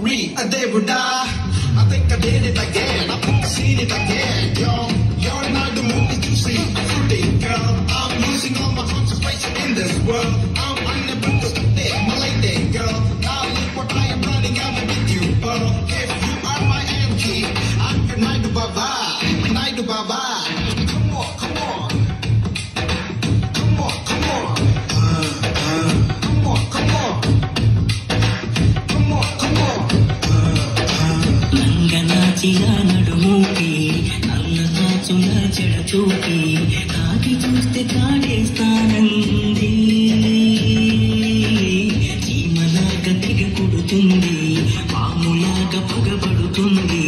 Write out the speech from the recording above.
sorry, దేవుడా. I think I did it again, I've seen it again. You're not the movie to see, fruity girl. I'm losing all my concentration in this world. I'm unable to stop it, my lady girl. Now look what I am running out with you, girl. If you are my empty, I'm your night baba, night baba. Come on, come on. Come on, come on. Come on, come on. Come on, come on. నంగనాచిన నడుమూకి నల్ల సాచుల చెడ చూపి తాకి చూస్తే కాడేస్తానంది చీమలాగా తెగ కొడుతుంది పాములాగా పగబడుతుంది